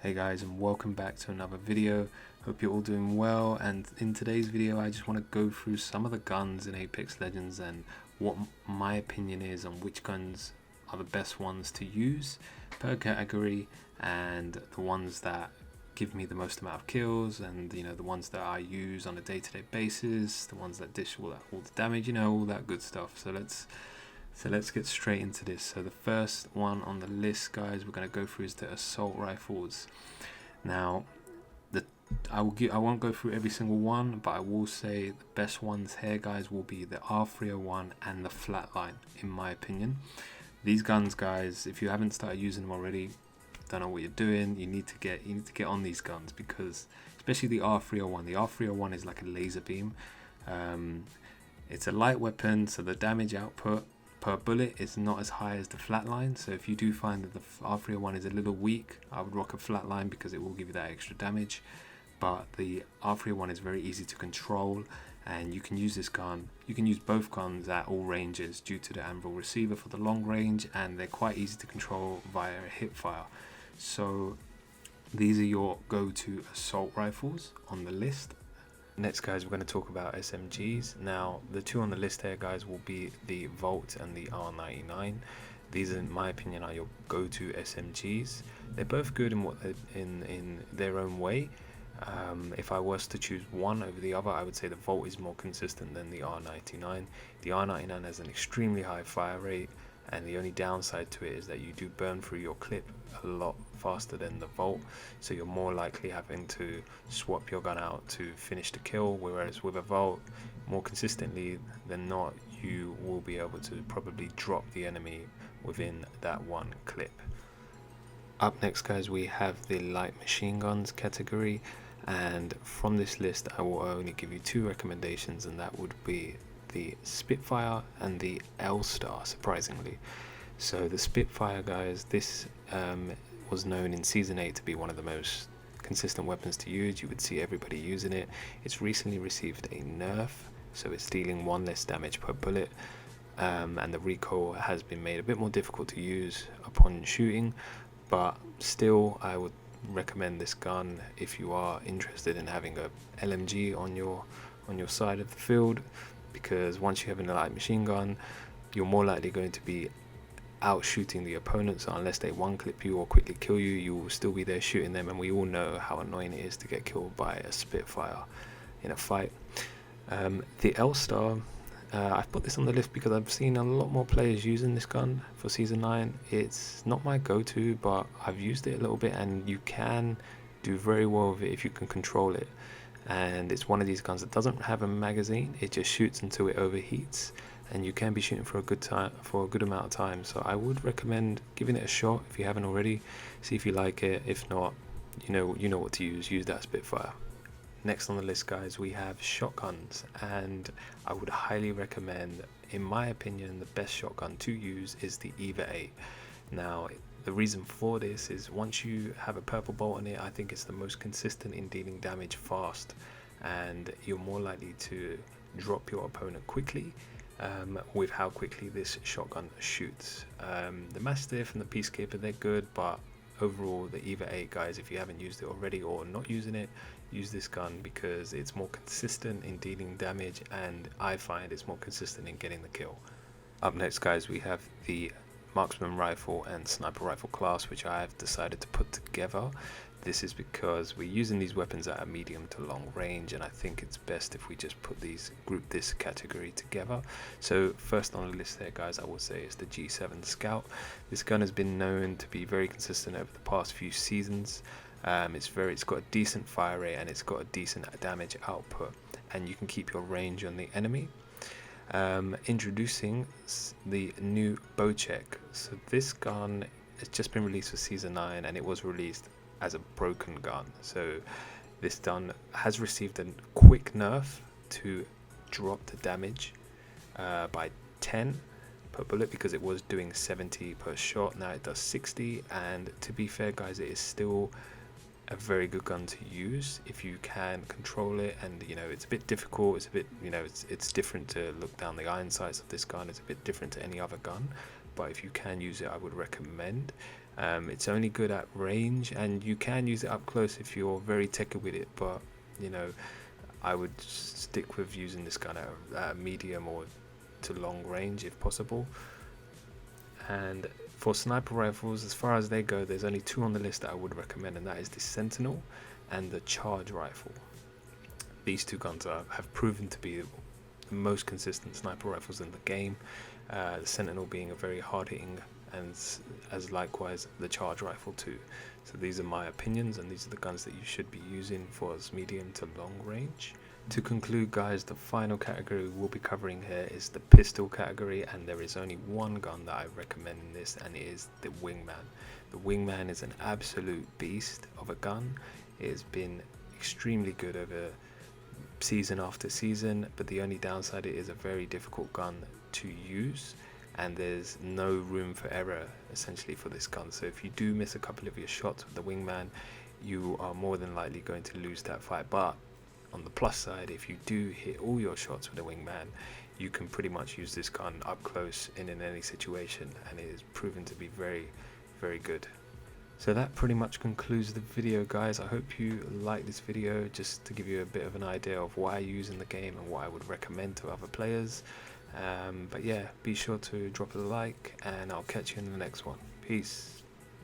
Hey guys, and welcome back to another video. Hope you're all doing well, and in today's video I just want to go through some of the guns in Apex Legends and what my opinion is on which guns are the best ones to use per category, and the ones that give me the most amount of kills, and the ones that I use on a day-to-day basis, the ones that dish all the damage, all that good stuff. So let's get straight into this. So the first one on the list, guys, we're going to go through is the assault rifles. Now, I won't go through every single one, but I will say the best ones here, guys, will be the R301 and the Flatline, in my opinion. These guns, guys, if you haven't started using them already, don't know what you're doing. You need to get on these guns, because especially the R301. The R301 is like a laser beam. It's a light weapon, so the damage output per bullet is not as high as the Flatline. So if you do find that the R301 is a little weak, I would rock a Flatline because it will give you that extra damage. But the R301 is very easy to control, and you can use this gun. You can use both guns at all ranges due to the Anvil receiver for the long range, and they're quite easy to control via a hip fire. So these are your go-to assault rifles on the list. Next, guys, we're going to talk about SMGs. Now, the two on the list here, guys, will be the Volt and the R99. These, in my opinion, are your go-to SMGs. They're both good in their own way. If I was to choose one over the other, I would say the Volt is more consistent than the R99. The R99 has an extremely high fire rate, and the only downside to it is that you do burn through your clip a lot faster than the Volt, so you're more likely having to swap your gun out to finish the kill, whereas with a Volt, more consistently than not, you will be able to probably drop the enemy within that one clip. Up next, guys, we have the light machine guns category, and from this list I will only give you two recommendations, and that would be the Spitfire and the L-Star, surprisingly. So the Spitfire, guys, this was known in Season 8 to be one of the most consistent weapons to use. You would see everybody using it. It's recently received a nerf, so it's dealing one less damage per bullet, and the recoil has been made a bit more difficult to use upon shooting, but still I would recommend this gun if you are interested in having a LMG on your side of the field, because once you have a light machine gun, you're more likely going to be out shooting the opponents. So unless they one clip you or quickly kill you, you will still be there shooting them, and we all know how annoying it is to get killed by a Spitfire in a fight. The L-Star, I've put this on the list because I've seen a lot more players using this gun for Season 9. It's not my go-to, but I've used it a little bit, and you can do very well with it if you can control it. And it's one of these guns that doesn't have a magazine. It just shoots until it overheats, and you can be shooting for a good amount of time. So I would recommend giving it a shot if you haven't already. See if you like it. If not, you know what to use. Use that Spitfire. Next on the list, guys, we have shotguns, and I would highly recommend, in my opinion, the best shotgun to use is the EVA 8. Now, the reason for this is once you have a purple bolt on it, I think it's the most consistent in dealing damage fast, and you're more likely to drop your opponent quickly with how quickly this shotgun shoots. The Mastiff and the Peacekeeper, they're good, but overall the EVA 8, guys, if you haven't used it already or not using it, use this gun because it's more consistent in dealing damage, and I find it's more consistent in getting the kill. Up next, guys, we have the marksman rifle and sniper rifle class, which I have decided to put together. This is because we're using these weapons at a medium to long range, and I think it's best if we just group this category together. So first on the list there, guys, I will say is the G7 Scout. This gun has been known to be very consistent over the past few seasons. It's got a decent fire rate, and it's got a decent damage output, and you can keep your range on the enemy. Introducing the new Bocek. So this gun has just been released for Season 9, and it was released as a broken gun. So this gun has received a quick nerf to drop the damage by 10 per bullet, because it was doing 70 per shot. Now it does 60, and to be fair, guys, it is still a very good gun to use if you can control it. And it's a bit difficult, it's a bit it's different to look down the iron sights of this gun. It's a bit different to any other gun, but if you can use it, I would recommend. It's only good at range, and you can use it up close if you're very techy with it, but you know, I would stick with using this gun at medium or to long range if possible. And for sniper rifles, as far as they go, there's only two on the list that I would recommend, and that is the Sentinel and the Charge Rifle. These two guns have proven to be the most consistent sniper rifles in the game, the Sentinel being a very hard-hitting, and as likewise the Charge Rifle too. So these are my opinions, and these are the guns that you should be using for as medium to long range. To conclude, guys, the final category we'll be covering here is the pistol category, and there is only one gun that I recommend in this, and it is the Wingman. The Wingman is an absolute beast of a gun. It has been extremely good over season after season, but the only downside, it is a very difficult gun to use, and there's no room for error essentially for this gun. So if you do miss a couple of your shots with the Wingman, you are more than likely going to lose that fight. But on the plus side, if you do hit all your shots with a Wingman, you can pretty much use this gun up close in any situation, and it is proven to be very, very good. So that pretty much concludes the video, guys. I hope you like this video, just to give you a bit of an idea of what I use in the game and what I would recommend to other players. But yeah, be sure to drop a like, and I'll catch you in the next one. Peace.